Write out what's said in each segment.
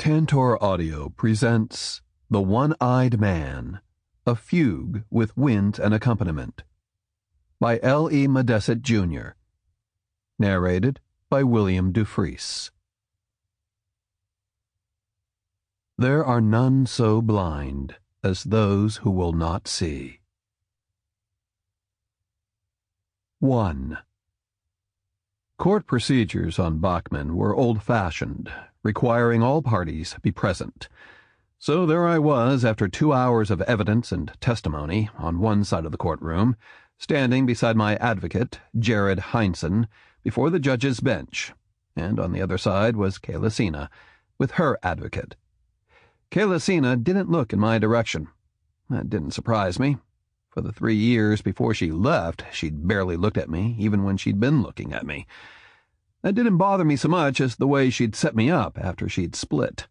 Tantor Audio presents The One-Eyed Man, a Fugue with Wind and Accompaniment, by L.E. Modesitt, Jr., narrated by William Dufris. There are none so blind as those who will not see. 1. Court procedures on Bachmann were old-fashioned, requiring all parties be present. So there I was, after 2 hours of evidence and testimony, on one side of the courtroom, standing beside my advocate, Jared Heinsohn, before the judge's bench, and on the other side was Ceylesian, with her advocate. Ceylesian didn't look in my direction. That didn't surprise me. For the 3 years before she left, she'd barely looked at me, even when she'd been looking at me. That didn't bother me so much as the way she'd set me up after she'd split,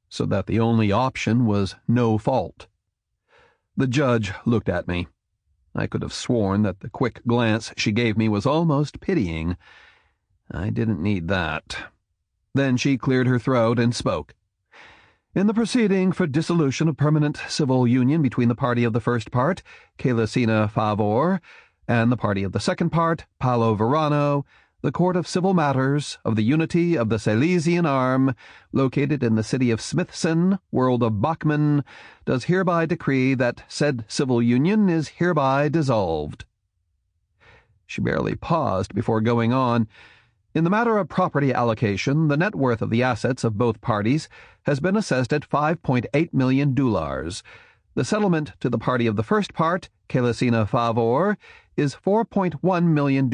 so that the only option was no fault. The judge looked at me. I could have sworn that the quick glance she gave me was almost pitying. I didn't need that. Then she cleared her throat and spoke. In the proceeding for dissolution of permanent civil union between the party of the first part, Ceylesian Favor, and the party of the second part, Paulo Verano, the Court of Civil Matters of the Unity of the Ceylesian Arm, located in the city of Smithson, world of Bachmann, does hereby decree that said civil union is hereby dissolved. She barely paused before going on. In the matter of property allocation, the net worth of the assets of both parties has been assessed at $5.8 million. The settlement to the party of the first part, Ceylesian Favor, is $4.1 million,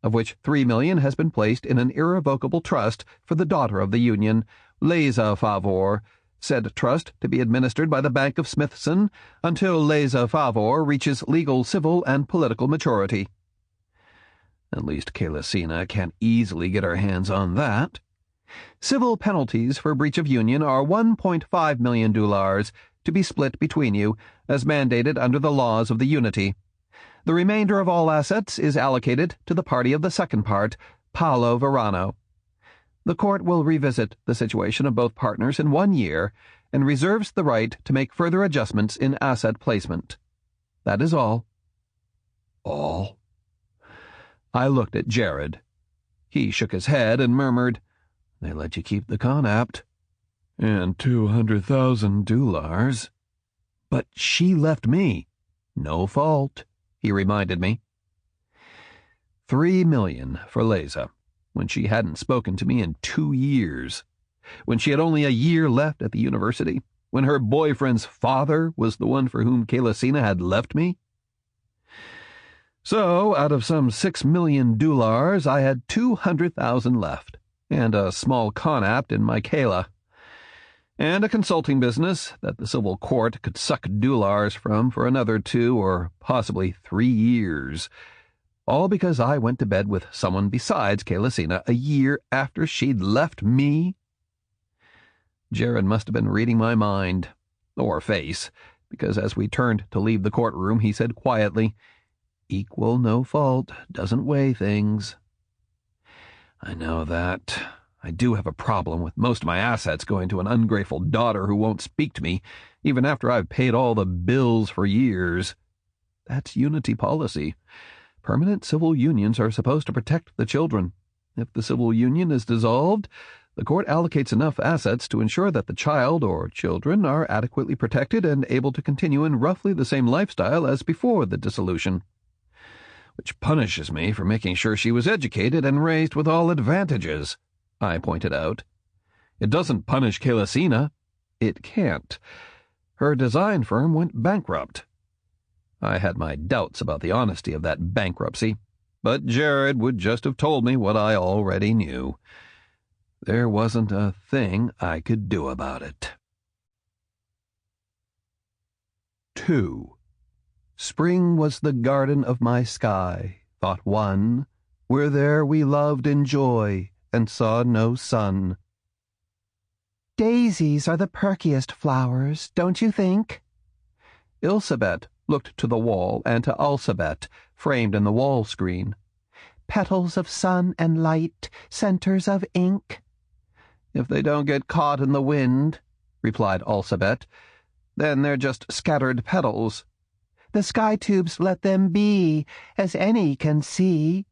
of which $3 million has been placed in an irrevocable trust for the daughter of the union, Leza Favor, said trust to be administered by the Bank of Smithson until Leza Favor reaches legal, civil, and political maturity. At least Ceylesian can't easily get her hands on that. Civil penalties for breach of union are $1.5 million to be split between you, as mandated under the laws of the Unity. The remainder of all assets is allocated to the party of the second part, Paulo Verano. The court will revisit the situation of both partners in 1 year and reserves the right to make further adjustments in asset placement. That is all. All? I looked at Jared. He shook his head and murmured, "They let you keep the conapt." "And $200,000. But she left me." "No fault," he reminded me. $3 million for Leza, when she hadn't spoken to me in 2 years, when she had only a year left at the university, when her boyfriend's father was the one for whom Ceylesian had left me. So, out of some $6 million, I had $200,000 left, and a small conapt in my Kayla, and a consulting business that the civil court could suck dollars from for another 2 or possibly 3 years, all because I went to bed with someone besides Ceylesian a year after she'd left me. Jared must have been reading my mind, or face, because as we turned to leave the courtroom, he said quietly, "Equal no fault doesn't weigh things." I know that. I do have a problem with most of my assets going to an ungrateful daughter who won't speak to me, even after I've paid all the bills for years. That's Unity policy. Permanent civil unions are supposed to protect the children. If the civil union is dissolved, the court allocates enough assets to ensure that the child or children are adequately protected and able to continue in roughly the same lifestyle as before the dissolution. Which punishes me for making sure she was educated and raised with all advantages, I pointed out. It doesn't punish Ceylesian. It can't. Her design firm went bankrupt. I had my doubts about the honesty of that bankruptcy, but Jared would just have told me what I already knew. There wasn't a thing I could do about it. 2. Spring was the garden of my sky, thought one, where there we loved in joy and saw no sun. Daisies are the perkiest flowers, don't you think? Ilsabet looked to the wall and to Alsabet, framed in the wall screen. Petals of sun and light, centers of ink. If they don't get caught in the wind, replied Alcibet, then they're just scattered petals. The sky tubes let them be, as any can see.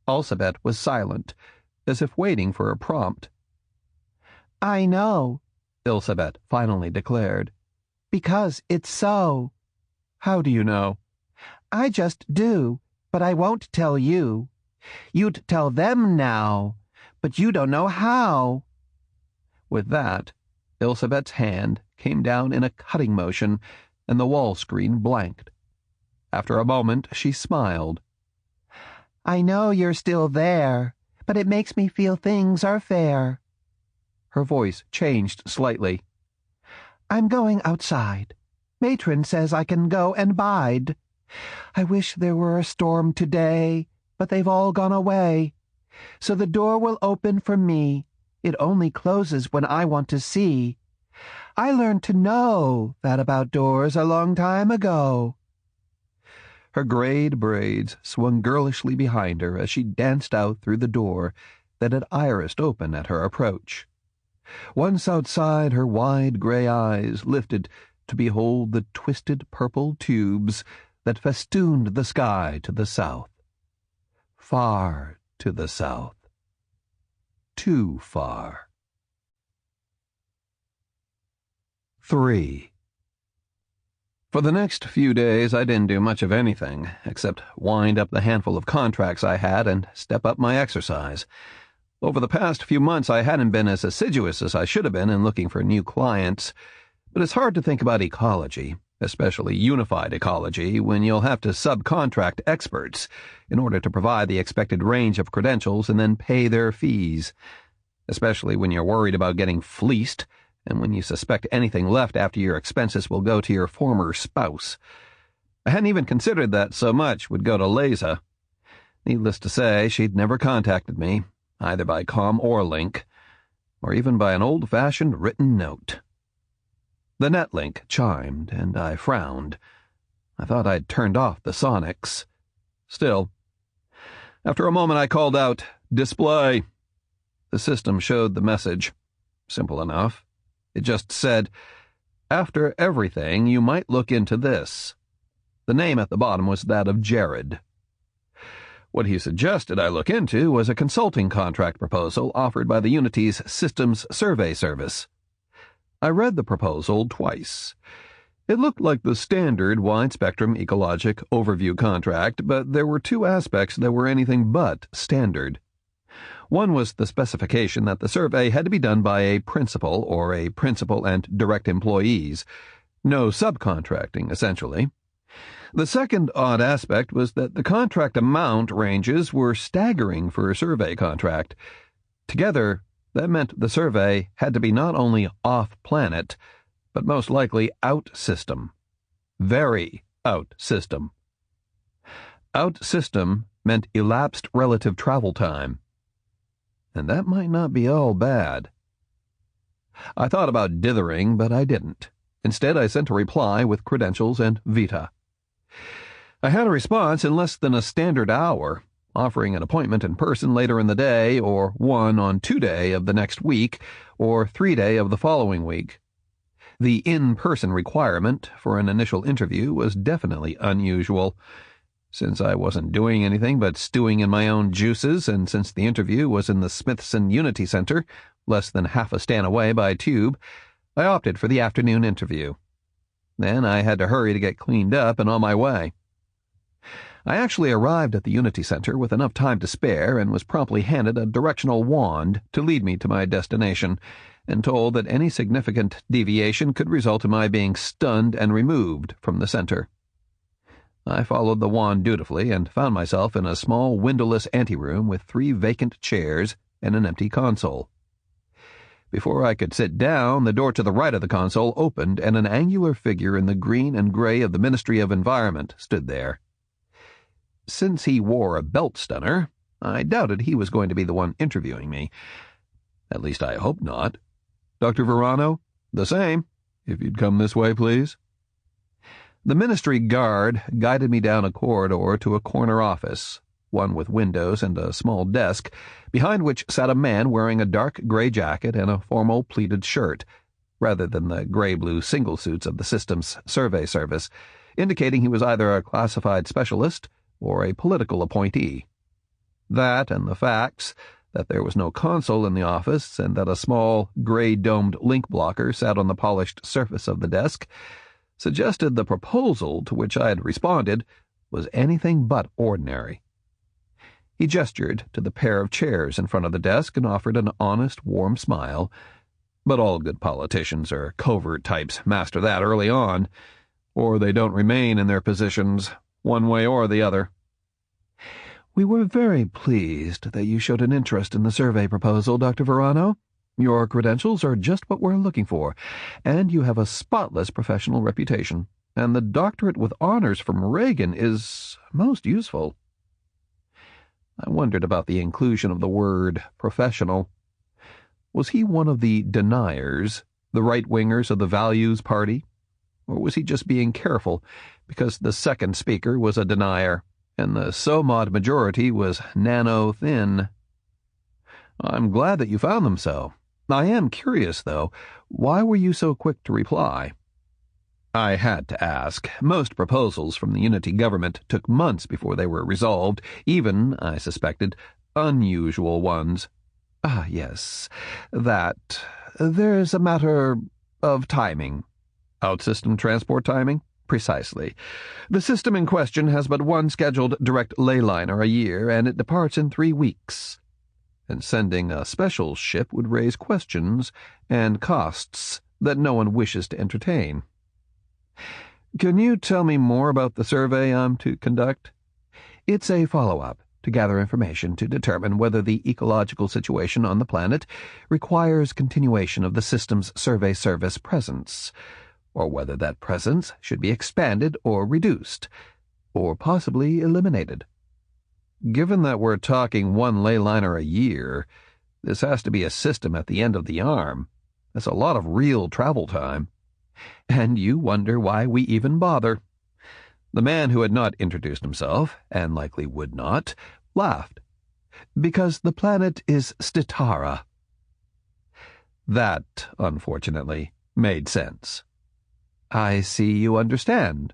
Alcibet was silent, as if waiting for a prompt. I know, Ilcibet finally declared. Because it's so. How do you know? I just do, but I won't tell you. You'd tell them now, but you don't know how. With that, Ilcibet's hand came down in a cutting motion, and the wall screen blanked. After a moment, she smiled. I know you're still there, but it makes me feel things are fair. Her voice changed slightly. I'm going outside. Matron says I can go and bide. I wish there were a storm today, but they've all gone away. So the door will open for me. It only closes when I want to see. I learned to know that about doors a long time ago. Her grayed braids swung girlishly behind her as she danced out through the door that had irised open at her approach. Once outside, her wide gray eyes lifted to behold the twisted purple tubes that festooned the sky to the south. Far to the south. Too far. 3. For the next few days, I didn't do much of anything, except wind up the handful of contracts I had and step up my exercise. Over the past few months, I hadn't been as assiduous as I should have been in looking for new clients, but it's hard to think about ecology, especially unified ecology, when you'll have to subcontract experts in order to provide the expected range of credentials and then pay their fees, especially when you're worried about getting fleeced and when you suspect anything left after your expenses will go to your former spouse. I hadn't even considered that so much would go to Leza. Needless to say, she'd never contacted me, either by comm or link, or even by an old-fashioned written note. The netlink chimed, and I frowned. I thought I'd turned off the sonics. Still, after a moment I called out, "Display." The system showed the message. Simple enough. It just said, "After everything, you might look into this." The name at the bottom was that of Jared. What he suggested I look into was a consulting contract proposal offered by the Unity's Systems Survey Service. I read the proposal twice. It looked like the standard wide-spectrum ecologic overview contract, but there were two aspects that were anything but standard. One was the specification that the survey had to be done by a principal or a principal and direct employees. No subcontracting, essentially. The second odd aspect was that the contract amount ranges were staggering for a survey contract. Together, that meant the survey had to be not only off-planet, but most likely out-system. Very out-system. Out-system meant elapsed relative travel time. And that might not be all bad. I thought about dithering, but I didn't. Instead, I sent a reply with credentials and vita. I had a response in less than a standard hour, offering an appointment in person later in the day, or one on 2-day of the next week, or 3-day of the following week. The in-person requirement for an initial interview was definitely unusual. Since I wasn't doing anything but stewing in my own juices, and since the interview was in the Smithson Unity Center, less than half a stan away by tube, I opted for the afternoon interview. Then I had to hurry to get cleaned up and on my way. I actually arrived at the Unity Center with enough time to spare and was promptly handed a directional wand to lead me to my destination, and told that any significant deviation could result in my being stunned and removed from the center. I followed the wand dutifully and found myself in a small windowless anteroom with 3 vacant chairs and an empty console. Before I could sit down, the door to the right of the console opened and an angular figure in the green and gray of the Ministry of Environment stood there. Since he wore a belt stunner, I doubted he was going to be the one interviewing me. At least I hoped not. "Dr. Verano?" "The same. If you'd come this way, please." The ministry guard guided me down a corridor to a corner office, one with windows and a small desk, behind which sat a man wearing a dark gray jacket and a formal pleated shirt, rather than the gray-blue single suits of the system's survey service, indicating he was either a classified specialist or a political appointee. That and the facts that there was no console in the office and that a small, gray-domed link blocker sat on the polished surface of the desk suggested the proposal to which I had responded was anything but ordinary. He gestured to the pair of chairs in front of the desk and offered an honest, warm smile, but all good politicians or covert types master that early on, or they don't remain in their positions one way or the other. We were very pleased that you showed an interest in the survey proposal, Dr. Verano. Your credentials are just what we're looking for, and you have a spotless professional reputation, and the doctorate with honors from Reagan is most useful. I wondered about the inclusion of the word professional. Was he one of the deniers, the right-wingers of the Values Party? Or was he just being careful because the second speaker was a denier, and the SOMOD majority was nano-thin? I'm glad that you found them so. I am curious, though, why were you so quick to reply? I had to ask. Most proposals from the Unity government took months before they were resolved, even, I suspected, unusual ones. Ah, yes, that. There's a matter of timing. Outsystem transport timing? Precisely. The system in question has but one scheduled direct ley liner a year, and it departs in 3 weeks. And sending a special ship would raise questions and costs that no one wishes to entertain. Can you tell me more about the survey I'm to conduct? It's a follow-up to gather information to determine whether the ecological situation on the planet requires continuation of the system's survey service presence, or whether that presence should be expanded or reduced, or possibly eliminated. Given that we're talking one ley liner a year, this has to be a system at the end of the arm. That's a lot of real travel time. And you wonder why we even bother. The man who had not introduced himself, and likely would not, laughed. Because the planet is Stittara. That, unfortunately, made sense. I see you understand.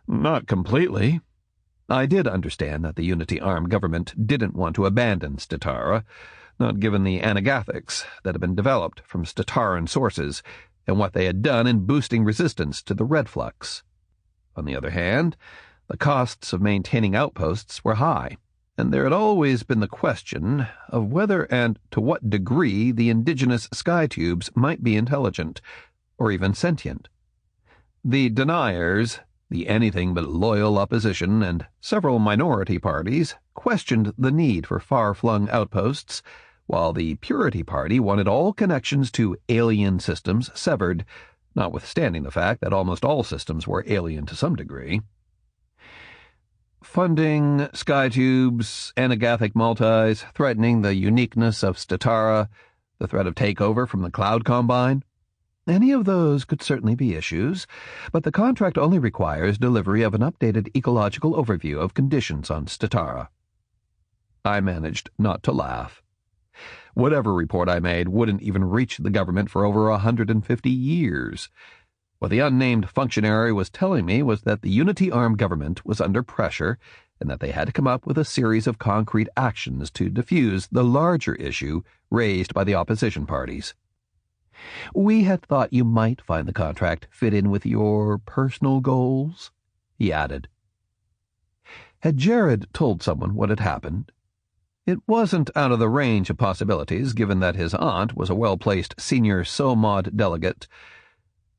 Not completely. I did understand that the Unity Arm government didn't want to abandon Stittara, not given the anagathics that had been developed from Stittaran sources and what they had done in boosting resistance to the red flux. On the other hand, the costs of maintaining outposts were high, and there had always been the question of whether and to what degree the indigenous skytubes might be intelligent, or even sentient. The deniers, the anything-but-loyal opposition, and several minority parties questioned the need for far-flung outposts, while the Purity Party wanted all connections to alien systems severed, notwithstanding the fact that almost all systems were alien to some degree. Funding, skytubes, anagathic multis, threatening the uniqueness of Stittara, the threat of takeover from the Cloud Combine. Any of those could certainly be issues, but the contract only requires delivery of an updated ecological overview of conditions on Stittara. I managed not to laugh. Whatever report I made wouldn't even reach the government for over 150 years. What the unnamed functionary was telling me was that the Unity Arm government was under pressure and that they had to come up with a series of concrete actions to diffuse the larger issue raised by the opposition parties. We had thought you might find the contract fit in with your personal goals, he added. Had Jared told someone what had happened? It wasn't out of the range of possibilities, given that his aunt was a well-placed senior SOMOD delegate.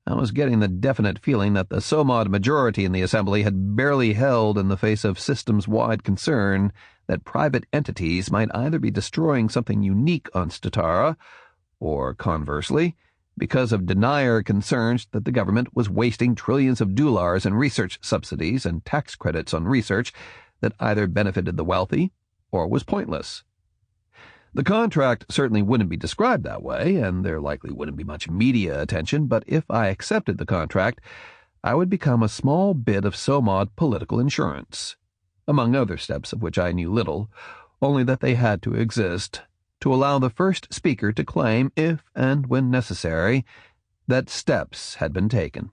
I was getting the definite feeling that the SOMOD majority in the Assembly had barely held in the face of systems-wide concern that private entities might either be destroying something unique on Stittara, or, conversely, because of denier concerns that the government was wasting trillions of dollars in research subsidies and tax credits on research that either benefited the wealthy or was pointless. The contract certainly wouldn't be described that way, and there likely wouldn't be much media attention, but if I accepted the contract, I would become a small bit of SOMOD political insurance. among other steps of which I knew little, only that they had to exist, to allow the first speaker to claim, if and when necessary, that steps had been taken.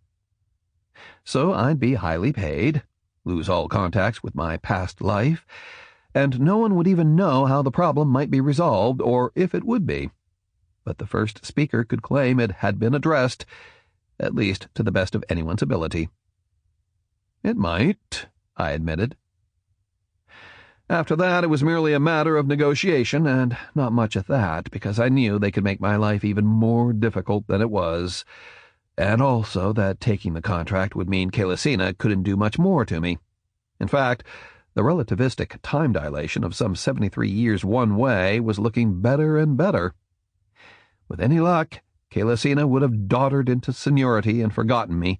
So I'd be highly paid, lose all contacts with my past life, and no one would even know how the problem might be resolved or if it would be. But the first speaker could claim it had been addressed, at least to the best of anyone's ability. It might, I admitted. After that, it was merely a matter of negotiation, and not much at that, because I knew they could make my life even more difficult than it was, and also that taking the contract would mean Ceylesian couldn't do much more to me. In fact, the relativistic time dilation of some 73 years one way was looking better and better. With any luck, Ceylesian would have doddered into seniority and forgotten me,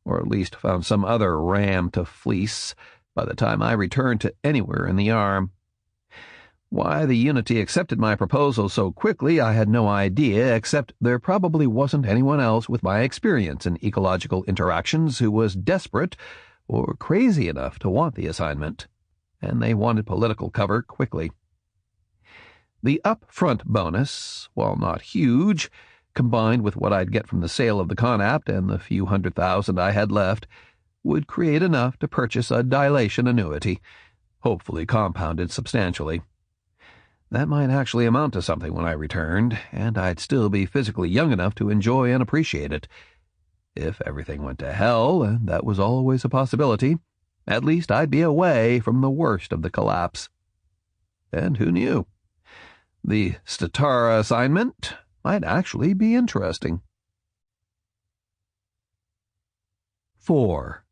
or at least found some other ram to fleece, by the time I returned to anywhere in the Arm. Why the Unity accepted my proposal so quickly I had no idea, except there probably wasn't anyone else with my experience in ecological interactions who was desperate or crazy enough to want the assignment, and they wanted political cover quickly. The upfront bonus, while not huge, combined with what I'd get from the sale of the Conapt and the few $100,000 I had left, would create enough to purchase a dilation annuity, hopefully compounded substantially. That might actually amount to something when I returned, and I'd still be physically young enough to enjoy and appreciate it. If everything went to hell, and that was always a possibility, at least I'd be away from the worst of the collapse. And who knew? The Stittara assignment might actually be interesting. 4.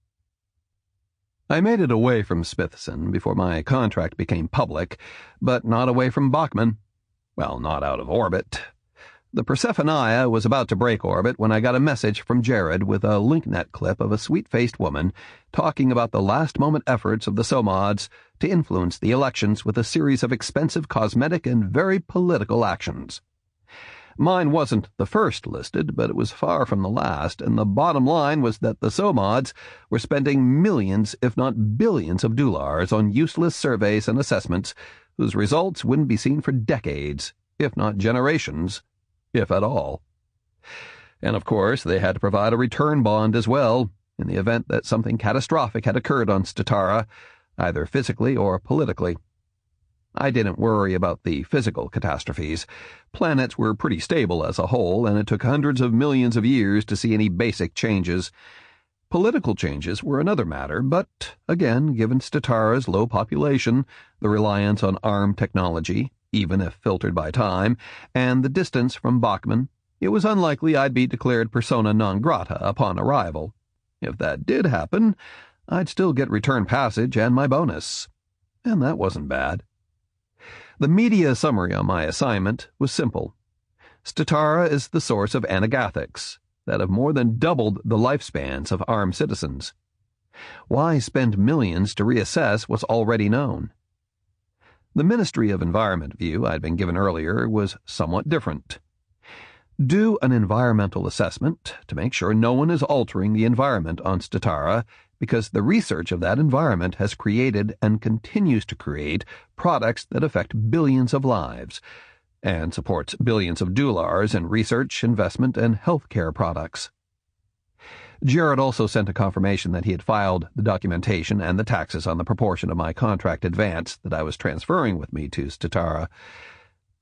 I made it away from Smithson before my contract became public, but not away from Bachman. Well, not out of orbit. The Persephonea was about to break orbit when I got a message from Jared with a LinkNet clip of a sweet-faced woman talking about the last-moment efforts of the Somods to influence the elections with a series of expensive cosmetic and very political actions. Mine wasn't the first listed, but it was far from the last, and the bottom line was that the Somods were spending millions, if not billions of dollars on useless surveys and assessments whose results wouldn't be seen for decades, if not generations, if at all. And of course, they had to provide a return bond as well, in the event that something catastrophic had occurred on Stittara, either physically or politically. I didn't worry about the physical catastrophes. Planets were pretty stable as a whole, and it took hundreds of millions of years to see any basic changes. Political changes were another matter, but, again, given Stittara's low population, the reliance on Arm technology, even if filtered by time, and the distance from Bachman, it was unlikely I'd be declared persona non grata upon arrival. If that did happen, I'd still get return passage and my bonus. And that wasn't bad. The media summary on my assignment was simple. Stittara is the source of anagathics that have more than doubled the lifespans of Arm citizens. Why spend millions to reassess what's already known? The Ministry of Environment view I'd been given earlier was somewhat different. Do an environmental assessment to make sure no one is altering the environment on Stittara, because the research of that environment has created and continues to create products that affect billions of lives, and supports billions of dollars in research, investment, and healthcare products. Jared also sent a confirmation that he had filed the documentation and the taxes on the proportion of my contract advance that I was transferring with me to Stittara.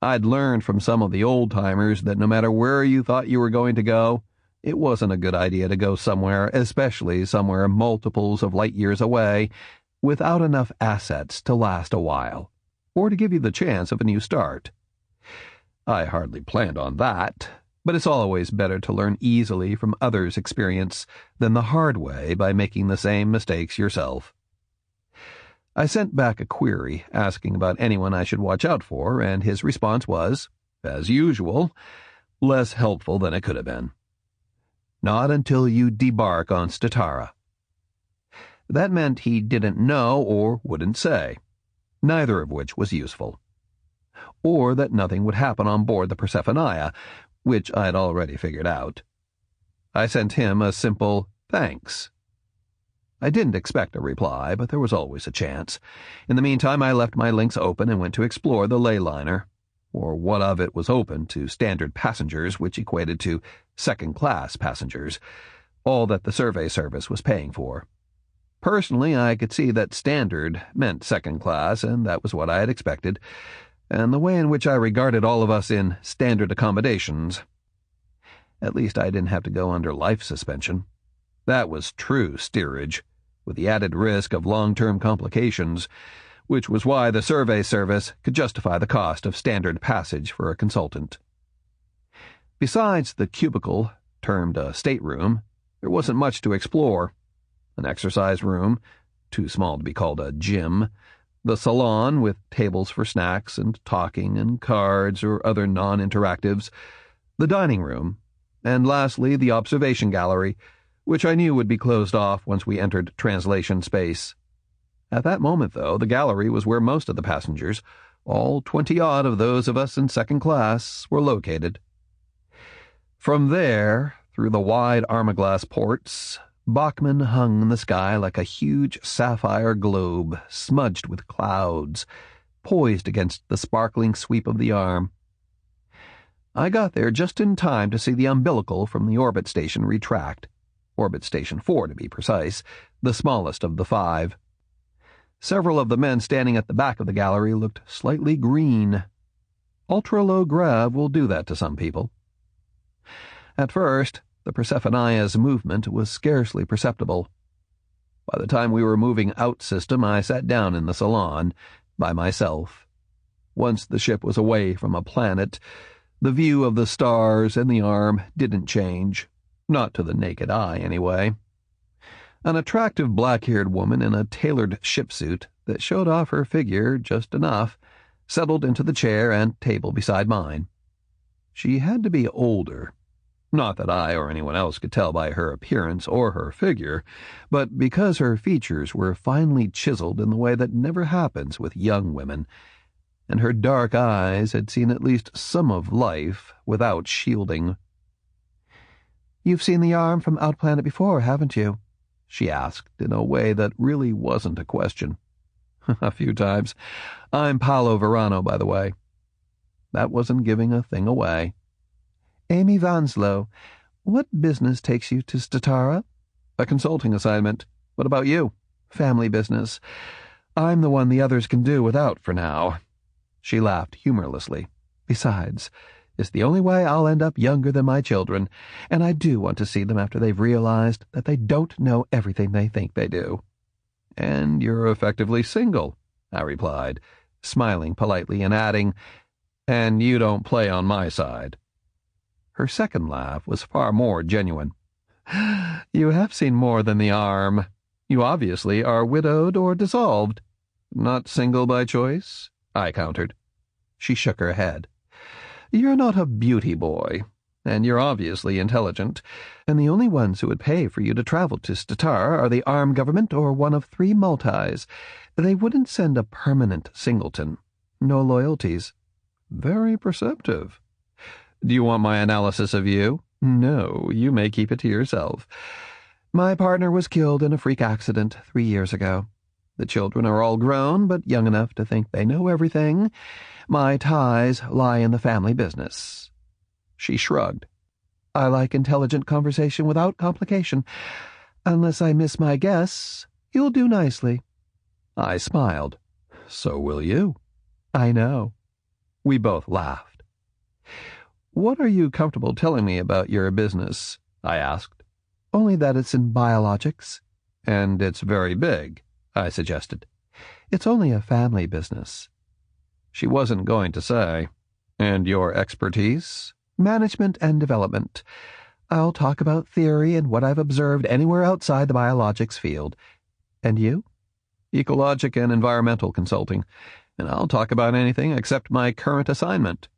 I'd learned from some of the old-timers that no matter where you thought you were going to go, it wasn't a good idea to go somewhere, especially somewhere multiples of light years away, without enough assets to last a while, or to give you the chance of a new start. I hardly planned on that, but it's always better to learn easily from others' experience than the hard way by making the same mistakes yourself. I sent back a query asking about anyone I should watch out for, and his response was, as usual, less helpful than it could have been. Not until you debark on Stittara. That meant he didn't know or wouldn't say, neither of which was useful. Or that nothing would happen on board the Persephonea, which I had already figured out. I sent him a simple thanks. I didn't expect a reply, but there was always a chance. In the meantime, I left my links open and went to explore the ley liner, or what of it was open to standard passengers, which equated to second-class passengers, all that the survey service was paying for. Personally, I could see that standard meant second class, and that was what I had expected, and the way in which I regarded all of us in standard accommodations. At least I didn't have to go under life suspension. That was true steerage, with the added risk of long-term complications, which was why the survey service could justify the cost of standard passage for a consultant. Besides the cubicle, termed a stateroom, there wasn't much to explore. An exercise room, too small to be called a gym, the salon with tables for snacks and talking and cards or other non-interactives, the dining room, and lastly the observation gallery, which I knew would be closed off once we entered translation space. At that moment, though, the gallery was where most of the passengers, all 20-odd of those of us in second class, were located. From there, through the wide armor-glass ports, Bachman hung in the sky like a huge sapphire globe smudged with clouds, poised against the sparkling sweep of the arm. I got there just in time to see the umbilical from the orbit station retract, Orbit Station 4 to be precise, the smallest of the 5. Several of the men standing at the back of the gallery looked slightly green. Ultra-low grav will do that to some people. At first, the Persephonea's movement was scarcely perceptible. By the time we were moving out system, I sat down in the salon, by myself. Once the ship was away from a planet, the view of the stars and the arm didn't change. Not to the naked eye, anyway. An attractive black-haired woman in a tailored shipsuit that showed off her figure just enough settled into the chair and table beside mine. She had to be older. Not that I or anyone else could tell by her appearance or her figure, but because her features were finely chiseled in the way that never happens with young women, and her dark eyes had seen at least some of life without shielding. "You've seen the arm from Outplanet before, haven't you?" she asked, in a way that really wasn't a question. "A few times. I'm Paulo Verano, by the way." That wasn't giving a thing away. "Amy Vanslow, what business takes you to Stittara?" "A consulting assignment. What about you?" "Family business. I'm the one the others can do without for now." She laughed humorlessly. "Besides, it's the only way I'll end up younger than my children, and I do want to see them after they've realized that they don't know everything they think they do." "And you're effectively single," I replied, smiling politely and adding, "and you don't play on my side." Her second laugh was far more genuine. "You have seen more than the arm. You obviously are widowed or dissolved." "Not single by choice?" I countered. She shook her head. "You're not a beauty boy, and you're obviously intelligent, and the only ones who would pay for you to travel to Stittara are the Arm government or one of 3 multis. They wouldn't send a permanent singleton. No loyalties." "Very perceptive. Do you want my analysis of you?" "No, you may keep it to yourself. My partner was killed in a freak accident 3 years ago. The children are all grown, but young enough to think they know everything. My ties lie in the family business." She shrugged. "I like intelligent conversation without complication. Unless I miss my guess, you'll do nicely." I smiled. "So will you." "I know." We both laughed. "What are you comfortable telling me about your business?" I asked. "Only that it's in biologics." "And it's very big," I suggested. "It's only a family business." She wasn't going to say. "And your expertise?" "Management and development. I'll talk about theory and what I've observed anywhere outside the biologics field. And you?" "Ecologic and environmental consulting. And I'll talk about anything except my current assignment."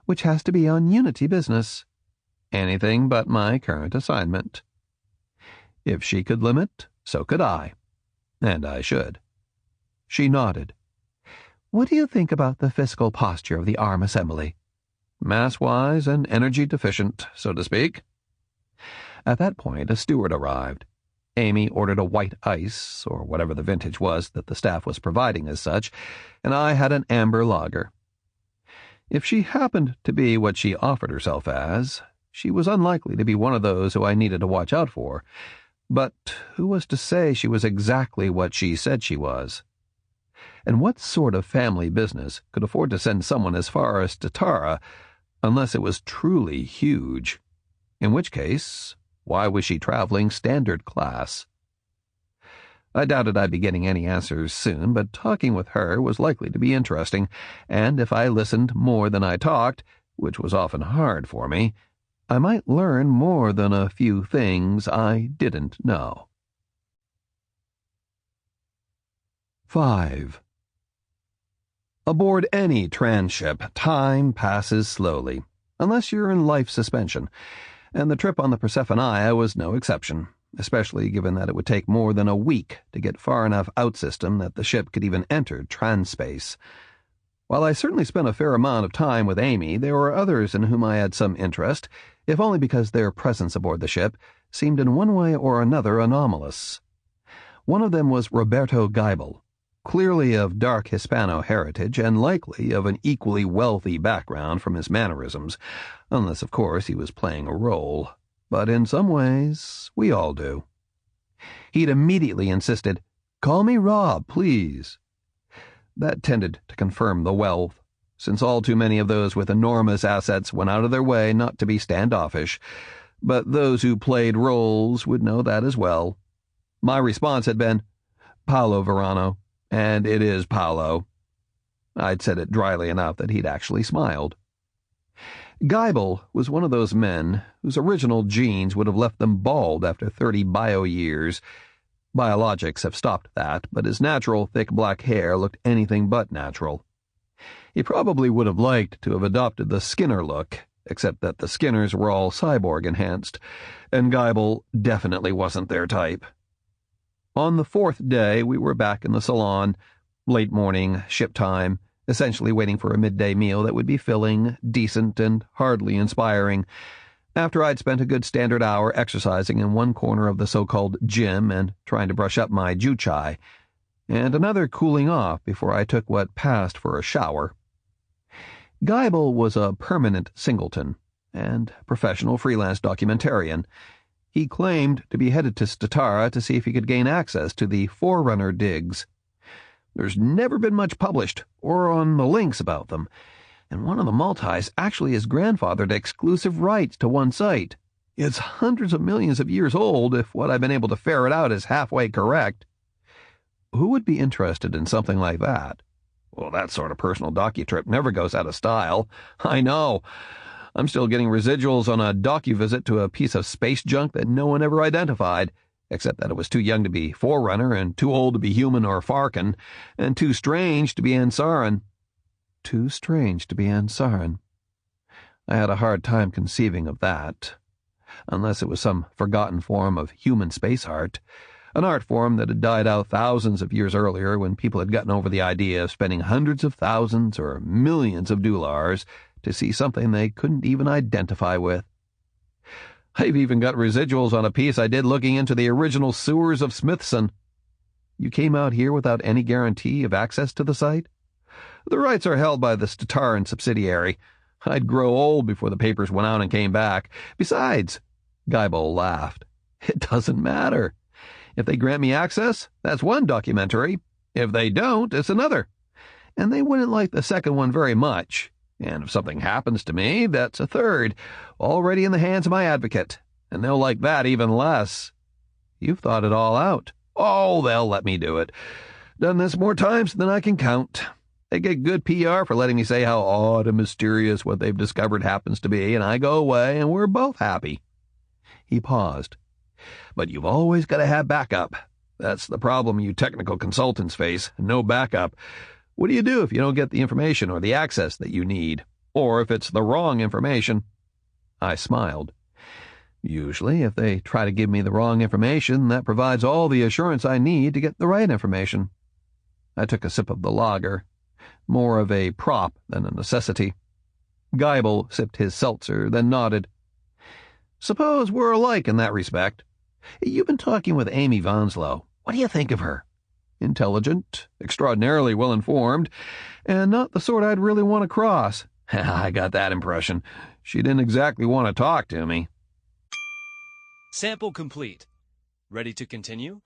"Which has to be on Unity business." "Anything but my current assignment." If she could limit, so could I. And I should. She nodded. "What do you think about the physical posture of the Arm Assembly?" "Mass-wise and energy-deficient, so to speak." At that point, a steward arrived. Amy ordered a white ice, or whatever the vintage was that the staff was providing as such, and I had an amber lager. If she happened to be what she offered herself as, she was unlikely to be one of those who I needed to watch out for, but who was to say she was exactly what she said she was? And what sort of family business could afford to send someone as far as Stittara unless it was truly huge? In which case, why was she traveling standard class? I doubted I'd be getting any answers soon, but talking with her was likely to be interesting, and if I listened more than I talked, which was often hard for me, I might learn more than a few things I didn't know. 5. Aboard any transship, time passes slowly, unless you're in life suspension, and the trip on the Persephonea was no exception, especially given that it would take more than a week to get far enough out-system that the ship could even enter transspace. While I certainly spent a fair amount of time with Amy, there were others in whom I had some interest, if only because their presence aboard the ship seemed in one way or another anomalous. One of them was Roberto Geibel, clearly of dark Hispano heritage and likely of an equally wealthy background from his mannerisms, unless, of course, he was playing a role. But in some ways, we all do. He'd immediately insisted, "Call me Rob, please." That tended to confirm the wealth, since all too many of those with enormous assets went out of their way not to be standoffish, but those who played roles would know that as well. My response had been, "Paulo Verano, and it is Paulo." I'd said it dryly enough that he'd actually smiled. Geibel was one of those men whose original genes would have left them bald after 30 bio-years. Biologics have stopped that, but his natural thick black hair looked anything but natural. He probably would have liked to have adopted the Skinner look, except that the Skinners were all cyborg-enhanced, and Geibel definitely wasn't their type. On the 4th day, we were back in the salon, late morning, ship time, essentially waiting for a midday meal that would be filling, decent, and hardly inspiring, after I'd spent a good standard hour exercising in one corner of the so-called gym and trying to brush up my juchai, and another cooling off before I took what passed for a shower. Geibel was a permanent singleton and professional freelance documentarian. He claimed to be headed to Stittara to see if he could gain access to the Forerunner digs. There's never been much published, or on the links about them, and one of the multis actually has grandfathered exclusive rights to one site. It's hundreds of millions of years old, if what I've been able to ferret out is halfway correct. Who would be interested in something like that? Well, that sort of personal docu-trip never goes out of style. I know. I'm still getting residuals on a docu-visit to a piece of space junk that no one ever identified, except that it was too young to be Forerunner and too old to be human or Farkan, and too strange to be Ansaran. Too strange to be Ansaran. I had a hard time conceiving of that, unless it was some forgotten form of human space art, an art form that had died out thousands of years earlier when people had gotten over the idea of spending hundreds of thousands or millions of dollars to see something they couldn't even identify with. I've even got residuals on a piece I did looking into the original sewers of Smithson. You came out here without any guarantee of access to the site? The rights are held by the Stittaran subsidiary. I'd grow old before the papers went out and came back. Besides, Geibel laughed, it doesn't matter. If they grant me access, that's one documentary. If they don't, it's another. And they wouldn't like the second one very much. And if something happens to me, that's a third, already in the hands of my advocate, and they'll like that even less. You've thought it all out. Oh, they'll let me do it. Done this more times than I can count. They get good PR for letting me say how odd and mysterious what they've discovered happens to be, and I go away, and we're both happy. He paused. But you've always got to have backup. That's the problem you technical consultants face, no backup. What do you do if you don't get the information or the access that you need? Or if it's the wrong information? I smiled. Usually, if they try to give me the wrong information, that provides all the assurance I need to get the right information. I took a sip of the lager, more of a prop than a necessity. Geibel sipped his seltzer, then nodded. Suppose we're alike in that respect. You've been talking with Amy Vonslow. What do you think of her? Intelligent, extraordinarily well-informed, and not the sort I'd really want to cross. I got that impression. She didn't exactly want to talk to me. Sample complete. Ready to continue?